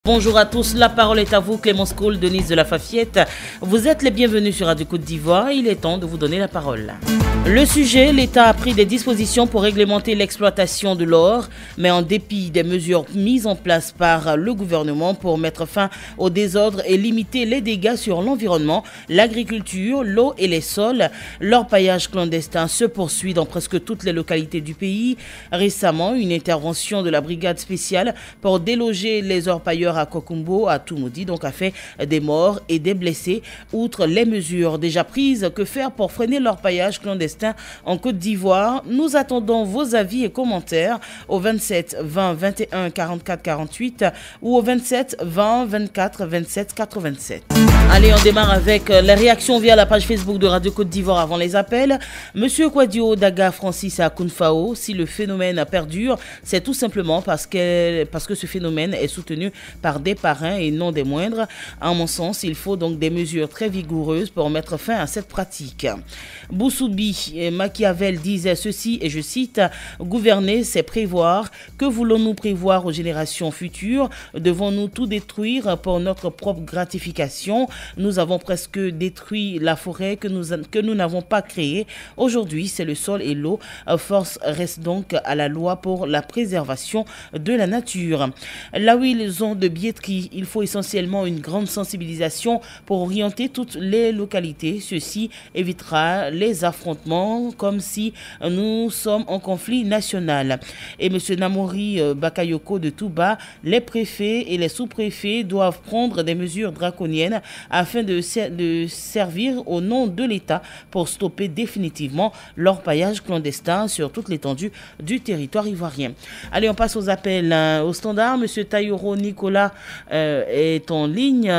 Bonjour à tous, la parole est à vous, Clémence Cole, Denise de la Fafiette. Vous êtes les bienvenus sur Radio Côte d'Ivoire, il est temps de vous donner la parole. Le sujet, l'État a pris des dispositions pour réglementer l'exploitation de l'or, mais en dépit des mesures mises en place par le gouvernement pour mettre fin au désordre et limiter les dégâts sur l'environnement, l'agriculture, l'eau et les sols, l'orpaillage clandestin se poursuit dans presque toutes les localités du pays. Récemment, une intervention de la brigade spéciale pour déloger les orpailleurs à Kokumbo, à Toumoudi, donc a fait des morts et des blessés. Outre les mesures déjà prises, que faire pour freiner l'orpaillage clandestin en Côte d'Ivoire? Nous attendons vos avis et commentaires au 27 20 21 44 48 ou au 27 20 24 27 87. Allez, on démarre avec les réactions via la page Facebook de Radio Côte d'Ivoire avant les appels. Monsieur Kwadio Daga Francis à Kounfao, si le phénomène perdure, c'est tout simplement parce que ce phénomène est soutenu par des parrains et non des moindres. À mon sens, il faut donc des mesures très vigoureuses pour mettre fin à cette pratique. Boussoubi et Machiavel disaient ceci, et je cite, « Gouverner, c'est prévoir. Que voulons-nous prévoir aux générations futures? Devons-nous tout détruire pour notre propre gratification? Nous avons presque détruit la forêt que nous n'avons pas créée. Aujourd'hui, c'est le sol et l'eau. Force reste donc à la loi pour la préservation de la nature. » Là où ils ont de billetterie, il faut essentiellement une grande sensibilisation pour orienter toutes les localités. Ceci évitera les affrontements comme si nous sommes en conflit national. Et M. Namori Bakayoko de Touba, les préfets et les sous-préfets doivent prendre des mesures draconiennes afin de servir au nom de l'État pour stopper définitivement l'orpaillage clandestin sur toute l'étendue du territoire ivoirien. Allez, on passe aux appels au standard. M. Tayoro Nicolas est en ligne.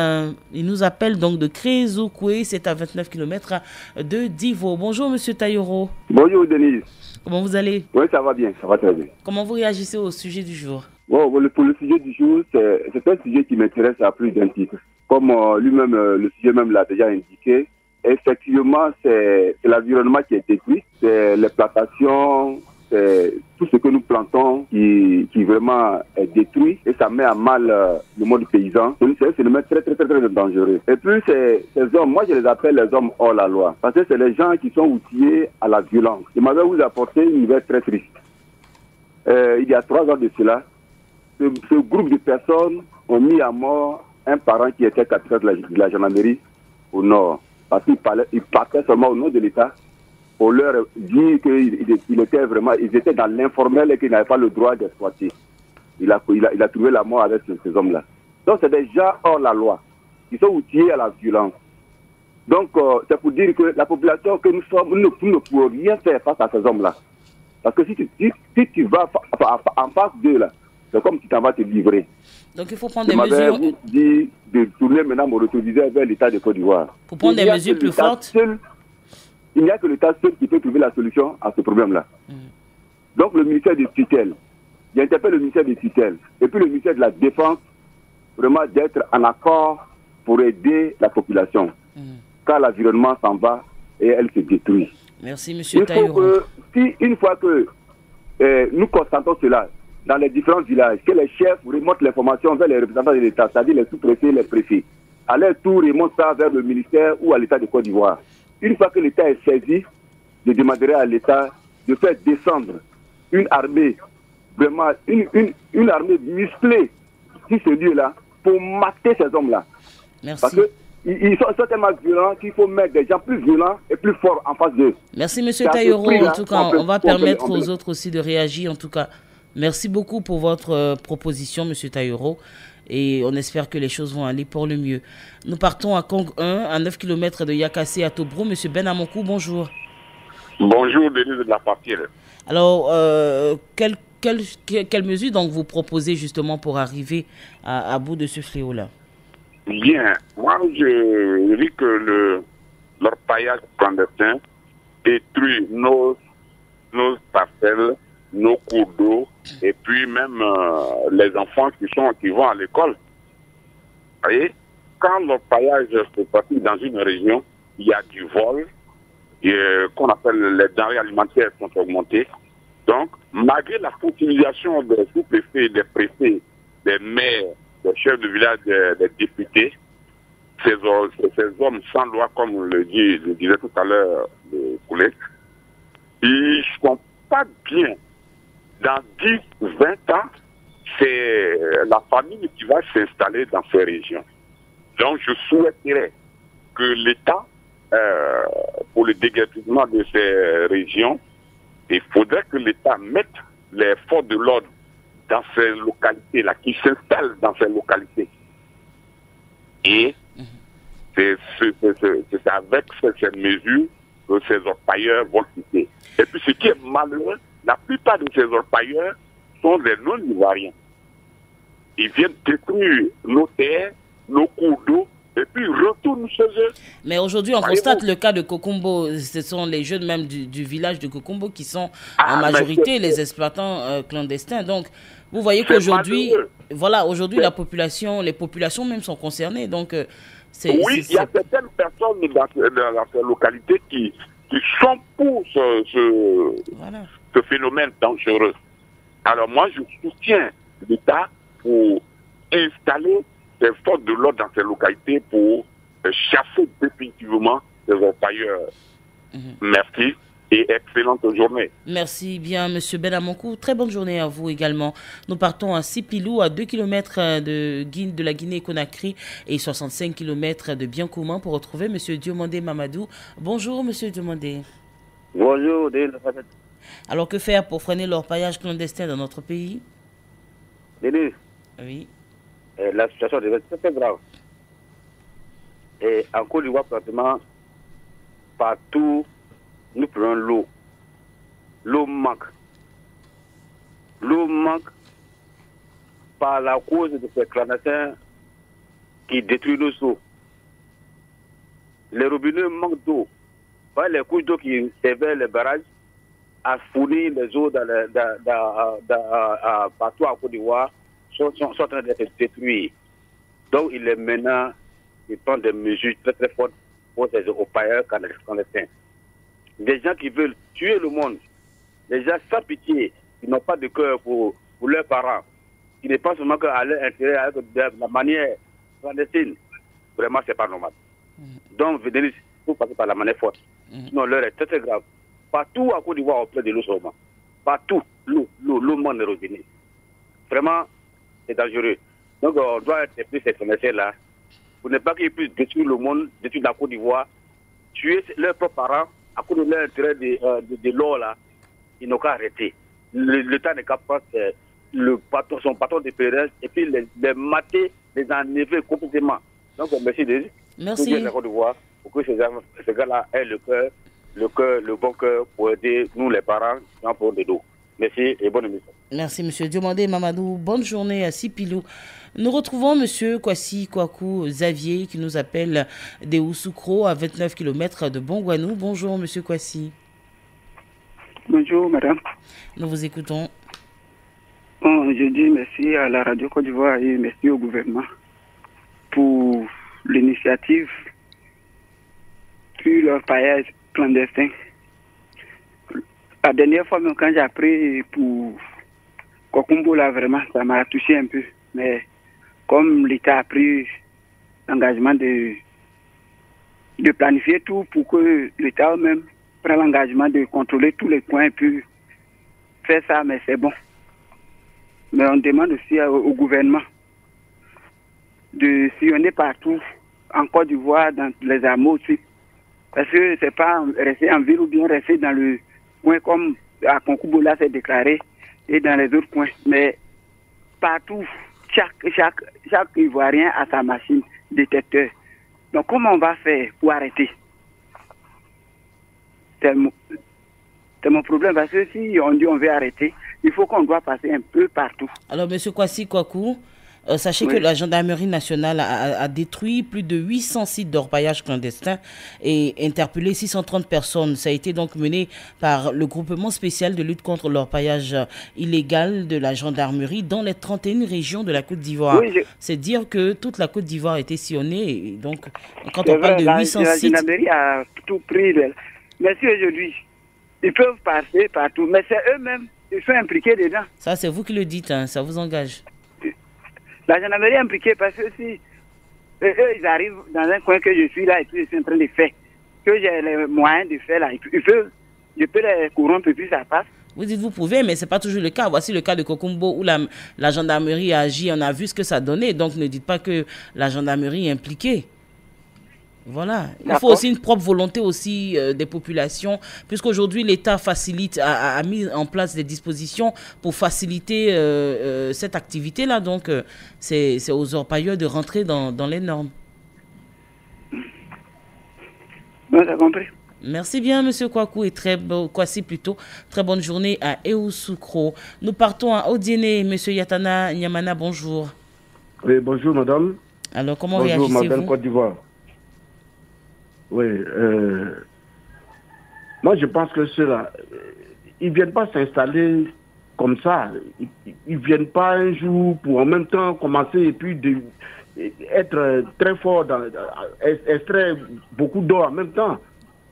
Il nous appelle donc de Crézoukoué, c'est à 29 km de Divo. Bonjour M. Tayoro. Bonjour Denise. Comment vous allez? Oui, ça va bien, ça va très bien. Comment vous réagissez au sujet du jour? Bon, pour le sujet du jour, c'est un sujet qui m'intéresse à plus d'un titre. Comme lui-même, le sujet même l'a déjà indiqué, effectivement, c'est l'environnement qui est détruit, c'est les plantations, c'est tout ce que nous plantons qui vraiment est détruit et ça met à mal le monde paysan. C'est un phénomène très, très, très, très dangereux. Et puis, ces hommes, moi je les appelle les hommes hors la loi, parce que c'est les gens qui sont outillés à la violence. Je m'avais vous apporter une nouvelle très triste. Il y a 3 ans de cela, ce groupe de personnes ont mis à mort un parent qui était capitaine de la gendarmerie au nord, parce qu'il partait seulement au nom de l'État pour leur dire qu'ils étaient dans l'informel et qu'ils n'avaient pas le droit d'exploiter. Il a trouvé la mort avec ces hommes-là. Donc c'est des gens hors la loi, qui sont outillés à la violence. Donc c'est pour dire que la population que nous sommes, nous ne pouvons rien faire face à ces hommes-là. Parce que si tu vas en face d'eux, là, c'est comme si tu t'en vas te livrer. Donc il faut prendre des mesures. Je m'avais dit de tourner maintenant mon autorisé vers l'État de Côte d'Ivoire. Pour prendre des mesures plus fortes. Il n'y a que l'État seul qui peut trouver la solution à ce problème-là. Donc le ministère des tutelles, j'interpelle le ministère des tutelles et puis le ministère de la Défense, vraiment d'être en accord pour aider la population. Car l'environnement s'en va et elle se détruit. Merci, M. Tayoro. Une fois que nous constatons cela dans les différents villages, que les chefs remontent l'information vers les représentants de l'État, c'est-à-dire les sous-préfets, les préfets, à leur tour remontent ça vers le ministère ou à l'État de Côte d'Ivoire. Une fois que l'État est saisi, je demanderai à l'État de faire descendre une armée, vraiment une armée musclée sur ce lieu-là pour mater ces hommes-là. Merci. Parce qu'ils sont tellement violents qu'il faut mettre des gens plus violents et plus forts en face d'eux. Merci M. Tayoro. En tout cas, on va permettre aux autres aussi de réagir. En tout cas, merci beaucoup pour votre proposition, M. Tayoro. Et on espère que les choses vont aller pour le mieux. Nous partons à Kong 1, à 9 km de Yakassé à Tobrou. Monsieur Ben Amonkou, bonjour. Bonjour, Denis de la Fafiette. Alors, quelles mesures donc vous proposez justement pour arriver à bout de ce fléau-là? Bien, moi je dis que l'orpaillage clandestin détruit nos parcelles, nos cours d'eau, et puis même les enfants qui vont à l'école. Vous voyez, quand l'orpaillage se pratique dans une région, il y a du vol, qu'on appelle les denrées alimentaires sont augmentées. Donc, malgré la utilisation des sous-préfets, des préfets, des maires, des chefs de village, des députés, ces hommes sans loi, comme le disait tout à l'heure le collègue, ils ne sont pas bien. Dans 10, 20 ans, c'est la famille qui va s'installer dans ces régions. Donc, je souhaiterais que l'État, pour le déguerpissement de ces régions, il faudrait que l'État mette les forces de l'ordre dans ces localités-là, qui s'installent dans ces localités. Et c'est avec cette mesure que ces orpailleurs vont quitter. Et puis ce qui est malheureux, la plupart de ces orpailleurs sont des non-ivoiriens. Ils viennent détruire nos terres, nos cours d'eau, et puis retournent chez eux. Mais aujourd'hui, on constate le cas de Kokumbo. Ce sont les jeunes même du village de Kokumbo qui sont en majorité les exploitants clandestins. Donc, vous voyez qu'aujourd'hui, voilà, aujourd'hui les populations même sont concernées. Donc, oui, il y a certaines personnes dans ces localités qui sont pour ce phénomène dangereux. Alors moi, je soutiens l'État pour installer des forces de l'ordre dans ces localités pour chasser définitivement les orpailleurs. Merci et excellente journée. Merci bien, M. Benamonkou. Très bonne journée à vous également. Nous partons à Sipilou, à 2 km de la Guinée-Conakry et 65 km de Biancouma pour retrouver M. Diomandé Mamadou. Bonjour, M. Diomandé. Bonjour. Alors, que faire pour freiner l'orpaillage clandestin dans notre pays? Denis. Oui. La situation devient très grave. Et en Côte d'Ivoire, pratiquement, partout, nous prenons l'eau. L'eau manque. L'eau manque par la cause de ces clandestins qui détruisent nos eaux. Les robinets manquent d'eau. Les couches d'eau qui servaient les barrages à fournir les eaux partout en Côte d'Ivoire sont en train d'être détruits. Donc, il est maintenant, il prend des mesures très très fortes pour ces orpailleurs clandestins. Des gens qui veulent tuer le monde, des gens sans pitié, qui n'ont pas de cœur pour leurs parents, qui ne pensent seulement qu'à leur intérêt, de la manière clandestine. Vraiment, c'est pas normal. Donc, il faut passer par la manière forte. Sinon, l'heure est très très grave. Partout à Côte d'Ivoire, on pleut de l'eau seulement. Partout, l'eau manque de robinet. Vraiment, c'est dangereux. Donc, on doit être plus ces clandestins-là. Pour ne pas qu'ils puissent détruire le monde, détruire la Côte d'Ivoire, tuer leurs propres parents, à cause de leur intérêt de l'eau, là, ils n'ont qu'à arrêter. L'État n'est qu'à prendre son patron de pèlerin et puis les mater, les enlever complètement. Donc, merci de la Côte d'Ivoire pour que ces gars-là aient le bon cœur pour aider nous, les parents, pour de l'eau. Merci et bonne émission. Merci, M. Diomandé Mamadou. Bonne journée à Sipilou. Nous retrouvons M. Kwasi Kwaku Xavier qui nous appelle des Ousoukro à 29 km de Bongwanou. Bonjour, M. Kwasi. Bonjour, madame. Nous vous écoutons. Bon, je dis merci à la Radio Côte d'Ivoire et merci au gouvernement pour l'initiative sur leur paillage clandestin. La dernière fois, quand j'ai appris pour Kokumbo, là, vraiment, ça m'a touché un peu. Mais comme l'État a pris l'engagement de planifier tout pour que l'État même prenne l'engagement de contrôler tous les coins et puis faire ça, mais c'est bon. Mais on demande aussi au gouvernement de sillonner partout, en Côte d'Ivoire, dans les hameaux aussi. Parce que c'est pas rester en ville ou bien rester dans le coin comme à Kokumbo, là, c'est déclaré, et dans les autres coins. Mais partout, chaque Ivoirien a sa machine détecteur. Donc, comment on va faire pour arrêter? C'est mon problème, parce que si on dit on veut arrêter, il faut qu'on doit passer un peu partout. Alors, M. Kwasi Kwaku, sachez que la gendarmerie nationale a détruit plus de 800 sites d'orpaillage clandestin et interpellé 630 personnes. Ça a été donc mené par le groupement spécial de lutte contre l'orpaillage illégal de la gendarmerie dans les 31 régions de la Côte d'Ivoire. Oui, c'est dire que toute la Côte d'Ivoire a été sillonnée. Et donc, quand on parle de 800 sites... La gendarmerie a tout pris. Mais si aujourd'hui, ils peuvent passer partout, mais c'est eux-mêmes, ils sont impliqués dedans. Ça, c'est vous qui le dites, hein, ça vous engage. La gendarmerie est impliquée parce que si eux, ils arrivent dans un coin que je suis là et puis je suis en train de faire, que j'ai les moyens de faire là, je peux les corrompre et puis ça passe. Vous dites vous pouvez, mais ce n'est pas toujours le cas. Voici le cas de Kokumbo où la gendarmerie a agi, on a vu ce que ça donnait. Donc ne dites pas que la gendarmerie est impliquée. Voilà. Il faut aussi une propre volonté aussi des populations, puisqu'aujourd'hui l'État a mis en place des dispositions pour faciliter cette activité-là. Donc c'est aux orpailleurs de rentrer dans les normes. Bon, j'ai compris. Merci bien, M. Kwaku, et très bonne journée à Eusukro. Nous partons à Odiene. M. Yatana Nyamana, bonjour. Oui, bonjour, madame. Alors, comment réagissez-vous? Bonjour, madame Côte d'Ivoire. Oui, moi, je pense que ceux-là, ils ne viennent pas s'installer comme ça. Ils ne viennent pas un jour pour en même temps commencer et puis être très fort, extraire beaucoup d'eau en même temps.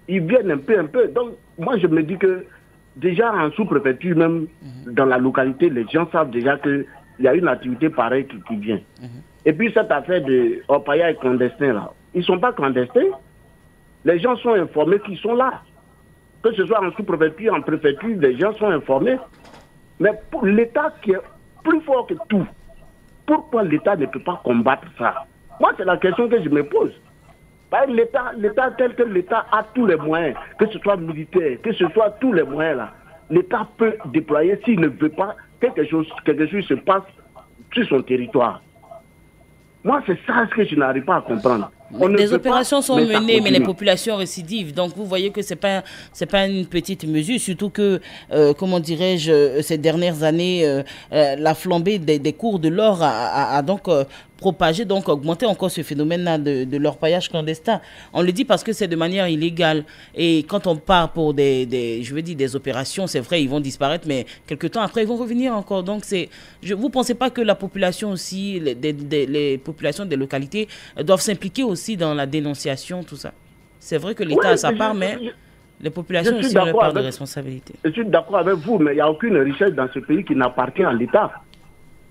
Ils viennent un peu. Donc, moi, je me dis que déjà en sous-préfecture, même dans la localité, les gens savent déjà qu'il y a une activité pareille qui vient. Et puis, cette affaire de orpaillage clandestin, là, ils ne sont pas clandestins. Les gens sont informés qu'ils sont là. Que ce soit en sous-préfecture, en préfecture, les gens sont informés. Mais pour l'État qui est plus fort que tout, pourquoi l'État ne peut pas combattre ça? Moi, c'est la question que je me pose. L'État tel que l'État a tous les moyens, que ce soit militaire, que ce soit tous les moyens là, l'État peut déployer s'il ne veut pas que quelque chose se passe sur son territoire. Moi, c'est ça ce que je n'arrive pas à comprendre. Des opérations sont menées, mais les populations récidivent. Donc, vous voyez que c'est pas une petite mesure, surtout que, comment dirais-je, ces dernières années, la flambée des cours de l'or a donc propagé, donc augmenté encore ce phénomène-là de l'orpaillage clandestin. On le dit parce que c'est de manière illégale. Et quand on part pour des opérations, c'est vrai, ils vont disparaître, mais quelque temps après, ils vont revenir encore. Donc, vous pensez pas que la population aussi, les populations des localités doivent s'impliquer aussi dans la dénonciation, tout ça? C'est vrai que l'État a sa part, mais les populations aussi ont leur part de responsabilité. Je suis d'accord avec vous, mais il n'y a aucune richesse dans ce pays qui n'appartient à l'État.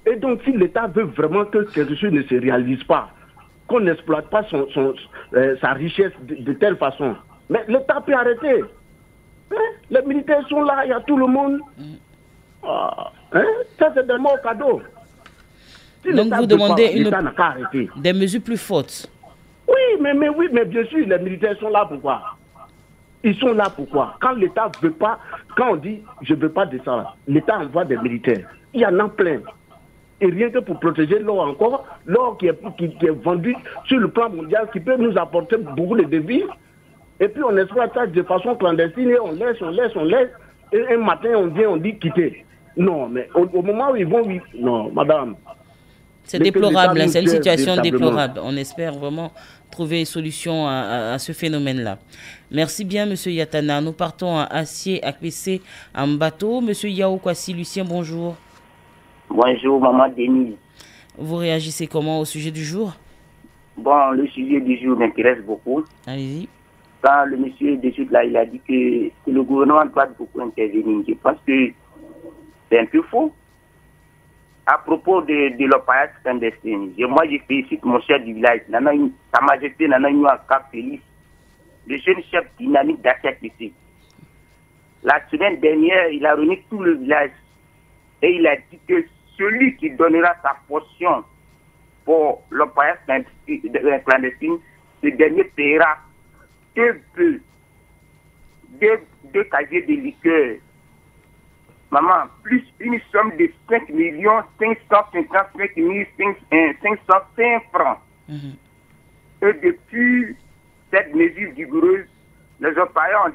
Et donc, si l'État veut vraiment que quelque chose ne se réalise pas, qu'on n'exploite pas sa richesse de telle façon, mais l'État peut arrêter. Les militaires sont là, il y a tout le monde. Ça, c'est des mots cadeaux. Si donc, vous demandez des mesures plus fortes. Oui, mais bien sûr, les militaires sont là pourquoi? Ils sont là pourquoi? Quand l'État ne veut pas, quand on dit je ne veux pas de ça, l'État envoie des militaires. Il y en a plein. Et rien que pour protéger l'or encore, l'or qui est vendu sur le plan mondial, qui peut nous apporter beaucoup de devises. Et puis on exploite ça de façon clandestine et on laisse. Et un matin, on vient, on dit quitter. Non, mais au moment où ils vont, non, madame. C'est déplorable, c'est une situation déplorable. On espère vraiment trouver une solution à ce phénomène-là. Merci bien, M. Yatana. Nous partons à Acier, à PC, en bateau. M. Yao Kwasi, Lucien, bonjour. Bonjour, maman Denise. Vous réagissez comment au sujet du jour? Bon, le sujet du jour m'intéresse beaucoup. Allez-y. Quand le monsieur de suite là, il a dit que le gouvernement doit beaucoup intervenir, je pense que c'est un peu faux. À propos de l'orpaillage clandestin, moi je félicite mon chef du village, Sa Majesté Nana Cap Félix, le jeune chef dynamique d'ACPC. La semaine dernière, il a réuni tout le village et il a dit que celui qui donnera sa portion pour l'orpaillage clandestin, ce dernier paiera deux casiers de liqueur. Maman, plus une somme de 5 555 505 francs. Et depuis cette mesure vigoureuse, les orpailleurs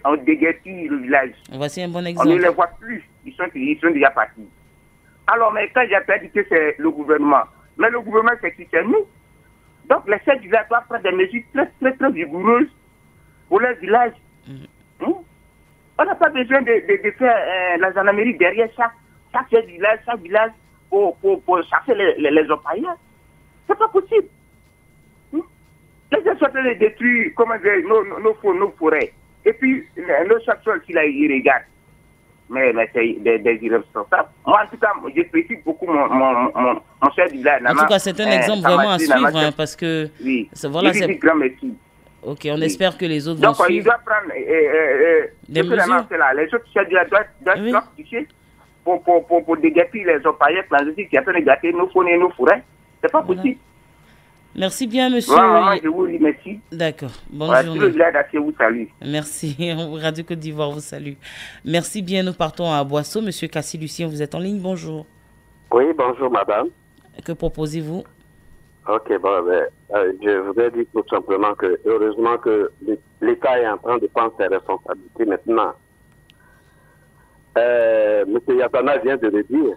ont déguerpi le village. Voici un bon exemple. On ne les voit plus. Ils sont déjà partis. Alors, mais quand j'ai dit que c'est le gouvernement, mais le gouvernement, c'est qui? C'est nous. Donc, les chefs du village doivent prendre des mesures très, très, très vigoureuses pour les villages. On n'a pas besoin de faire la gendarmerie derrière chaque village pour chasser les orpailleurs. C'est pas possible. Les gens sont en train de détruire nos forêts. Et puis, nos chasseurs, s'il a, ils regardent. mais c'est des irresponsables. Moi, en tout cas, je précise beaucoup mon chef du village. En tout cas, c'est un exemple vraiment à suivre, parce que... Oui, voilà, c'est grand merci. Ok, on espère que les autres vont suivre. Donc, il doit prendre des mesures. Les autres chefs du village doivent toucher pour déguerpir les orpailleurs clandestins qui ont gâté nos faune et nos forêts. C'est pas possible. Merci bien, monsieur. Moi, je vous remercie. D'accord. Bonne journée. Le village vous salue. Merci. Radio Côte d'Ivoire vous salue. Merci bien. Nous partons à Boisseau. Monsieur Cassie Lucien, vous êtes en ligne. Bonjour. Oui, bonjour, madame. Que proposez-vous? Ok, je voudrais dire tout simplement que, heureusement que l'État est en train de prendre ses responsabilités maintenant. Monsieur Yatana vient de le dire.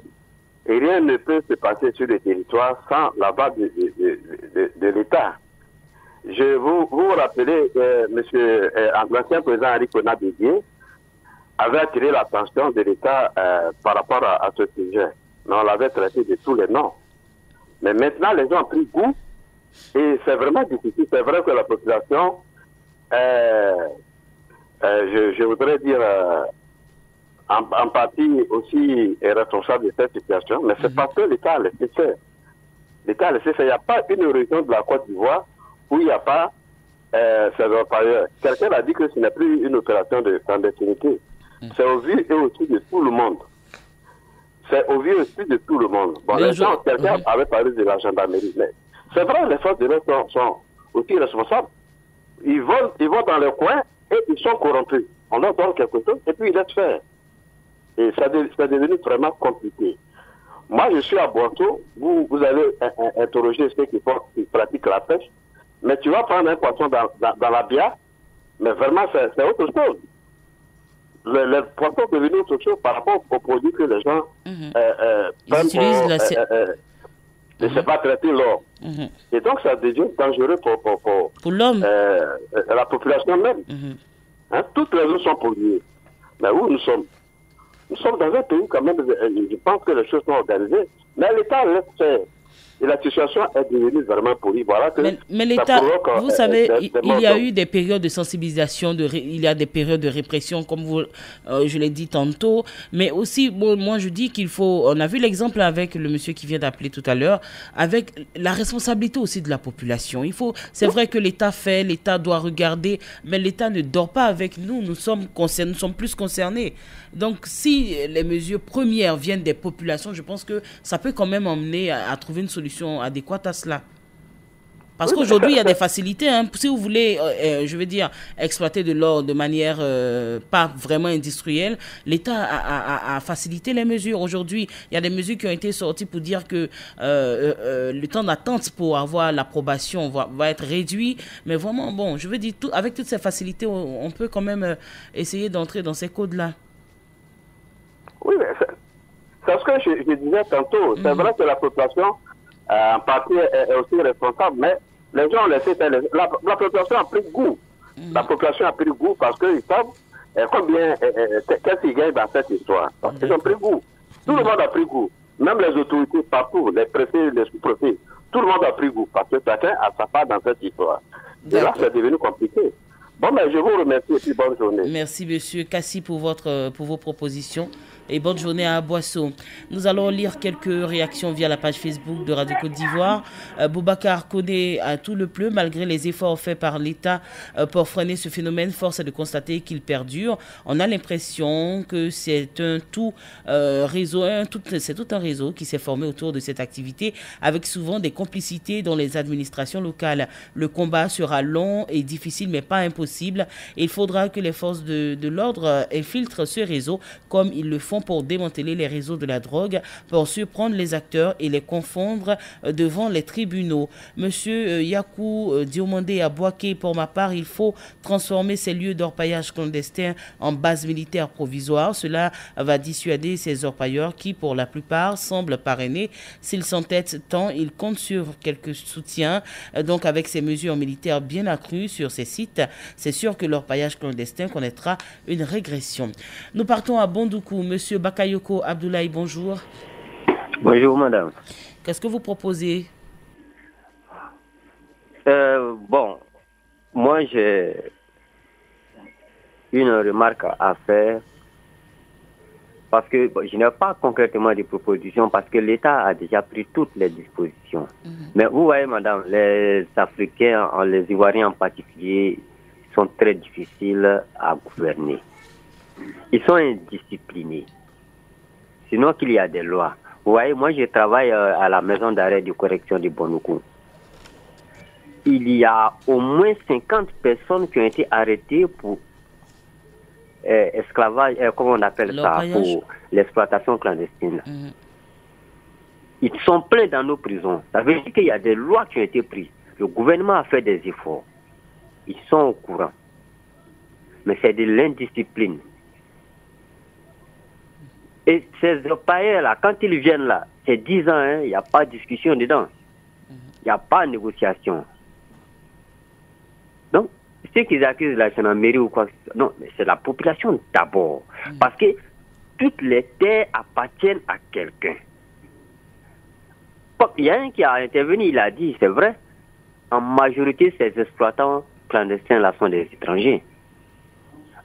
Et rien ne peut se passer sur le territoire sans la base de l'État. Je vous rappelez, monsieur, l'ancien président Henri Konan Bédié avait attiré l'attention de l'État par rapport à ce sujet. Mais on l'avait traité de tous les noms. Mais maintenant, les gens ont pris goût et c'est vraiment difficile. C'est vrai que la population, je voudrais dire, en partie aussi est responsable de cette situation, mais c'est parce que l'État a laissé faire. L'État a laissé faire. Il n'y a pas une région de la Côte d'Ivoire où il n'y a pas ces orpailleurs. Quelqu'un a dit que ce n'est plus une opération de clandestinité. C'est au vu et au dessus de tout le monde. C'est au vu et au dessus de tout le monde. Bon, les gens, quelqu'un avait parlé de la gendarmerie. Mais c'est vrai, les forces de l'ordre sont aussi responsables. Ils vont dans le coin et ils sont corrompus. On leur donne quelque chose et puis ils laissent faire. Et ça est devenu vraiment compliqué. Moi, je suis à Boisseau. Vous allez interroger ceux qui pratiquent la pêche. Mais tu vas prendre un poisson dans la bière, mais vraiment, c'est autre chose. Le poisson est devenu autre chose par rapport aux produits que les gens ne savent pas traiter l'or. Et donc, ça devient dangereux pour l'homme, la population même. Hein, toutes les eaux sont polluées. Mais où nous sommes? Nous sommes dans un pays quand même, je pense que les choses sont organisées, mais l'État laisse faire. Et la situation est devenue vraiment pourrie. Voilà que mais l'État, vous savez, il y a eu des périodes de sensibilisation, il y a des périodes de répression, comme je l'ai dit tantôt. Mais aussi, bon, moi je dis qu'il faut, on a vu l'exemple avec le monsieur qui vient d'appeler tout à l'heure, avec la responsabilité aussi de la population. C'est vrai que l'État doit regarder, mais l'État ne dort pas avec nous. Nous sommes plus concernés. Donc, si les mesures premières viennent des populations, je pense que ça peut quand même emmener à trouver une solution adéquate à cela. Parce qu'aujourd'hui, il y a des facilités. Hein. Si vous voulez, je veux dire, exploiter de l'or de manière pas vraiment industrielle, l'État a facilité les mesures. Aujourd'hui, il y a des mesures qui ont été sorties pour dire que le temps d'attente pour avoir l'approbation va être réduit. Mais vraiment, bon, je veux dire, avec toutes ces facilités, on peut quand même essayer d'entrer dans ces codes-là. Oui, mais c'est ce que je disais tantôt. C'est vrai que la population, en partie, est aussi responsable, mais les gens ont laissé faire. La population a pris goût. La population a pris goût parce qu'ils savent qu'est-ce qu'ils gagnent dans cette histoire. Ils ont pris goût. Tout le monde a pris goût. Même les autorités partout, les préfets, les sous-préfets, tout le monde a pris goût parce que chacun a sa part dans cette histoire. Et là, c'est devenu compliqué. Bon, mais je vous remercie et puis bonne journée. Merci, monsieur Cassi, pour vos propositions. Et bonne journée à Boisseau. Nous allons lire quelques réactions via la page Facebook de Radio Côte d'Ivoire. Boubacar connaît à tout le pleu malgré les efforts faits par l'État pour freiner ce phénomène. Force est de constater qu'il perdure. On a l'impression que c'est tout un réseau qui s'est formé autour de cette activité avec souvent des complicités dans les administrations locales. Le combat sera long et difficile mais pas impossible. Il faudra que les forces de l'ordre infiltrent ce réseau comme ils le font pour démanteler les réseaux de la drogue, pour surprendre les acteurs et les confondre devant les tribunaux. Monsieur Yakou Diomandé à Boaké, pour ma part, il faut transformer ces lieux d'orpaillage clandestin en base militaire provisoire. Cela va dissuader ces orpailleurs qui, pour la plupart, semblent parrainés. S'ils s'entêtent tant, ils comptent sur quelques soutiens. Donc, avec ces mesures militaires bien accrues sur ces sites, c'est sûr que l'orpaillage clandestin connaîtra une régression. Nous partons à Bondoukou. Monsieur Bakayoko Abdoulaye, bonjour. Bonjour, madame. Qu'est-ce que vous proposez? Bon, moi, j'ai une remarque à faire parce que je n'ai pas concrètement des propositions parce que l'État a déjà pris toutes les dispositions. Mais vous voyez, madame, les Africains, les Ivoiriens en particulier, sont très difficiles à gouverner. Ils sont indisciplinés. Sinon qu'il y a des lois. Vous voyez, moi je travaille à la maison d'arrêt de correction de Bonoukou. Il y a au moins 50 personnes qui ont été arrêtées pour esclavage, comment on appelle ça, pour l'exploitation clandestine. Ils sont pleins dans nos prisons. Ça veut dire qu'il y a des lois qui ont été prises. Le gouvernement a fait des efforts. Ils sont au courant. Mais c'est de l'indiscipline. Et ces païens-là, quand ils viennent là, c'est 10 ans, il n'y a pas de discussion dedans. Il n'y a pas de négociation. Donc, ceux qui accusent la gendarmerie ou quoi, non, mais c'est la population d'abord. Parce que toutes les terres appartiennent à quelqu'un. Il y a un qui a intervenu, il a dit, c'est vrai, en majorité, ces exploitants clandestins là sont des étrangers.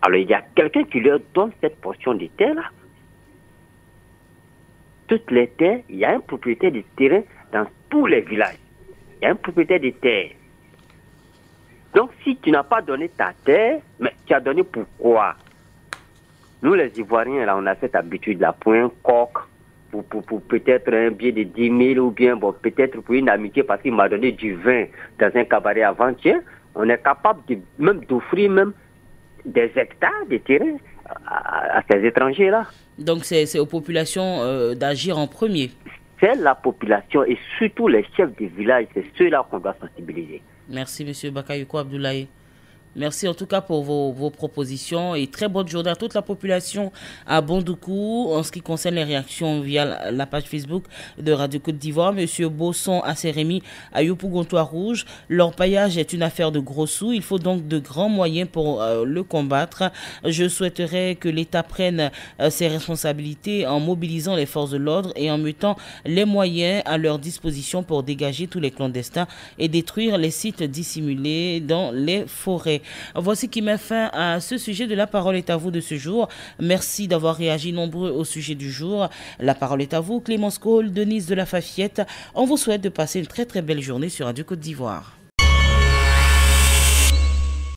Alors, il y a quelqu'un qui leur donne cette portion de terre-là. Toutes les terres, il y a un propriétaire de terrain dans tous les villages. Il y a un propriétaire de terre. Donc, si tu n'as pas donné ta terre, mais tu as donné pourquoi? Nous, les Ivoiriens, là, on a cette habitude-là, pour un coq, pour peut-être un billet de 10 000 ou bien, bon, peut-être pour une amitié parce qu'il m'a donné du vin dans un cabaret avant-hier, on est capable même d'offrir même des hectares de terrain à ces étrangers-là. Donc, c'est aux populations d'agir en premier. C'est la population et surtout les chefs de village, c'est ceux-là qu'on doit sensibiliser. Merci, M. Bakayoko Abdoulaye. Merci en tout cas pour vos propositions et très bonne journée à toute la population à Bondoukou. En ce qui concerne les réactions via la page Facebook de Radio Côte d'Ivoire, M. Bosson Assérémy à Yopougontois Rouge, l'orpaillage est une affaire de gros sous. Il faut donc de grands moyens pour le combattre. Je souhaiterais que l'État prenne ses responsabilités en mobilisant les forces de l'ordre et en mettant les moyens à leur disposition pour dégager tous les clandestins et détruire les sites dissimulés dans les forêts. Voici qui met fin à ce sujet de La Parole est à vous de ce jour. Merci d'avoir réagi nombreux au sujet du jour. La parole est à vous, Clémence Cole, Denise de la Fafiette. On vous souhaite de passer une très très belle journée sur Radio Côte d'Ivoire.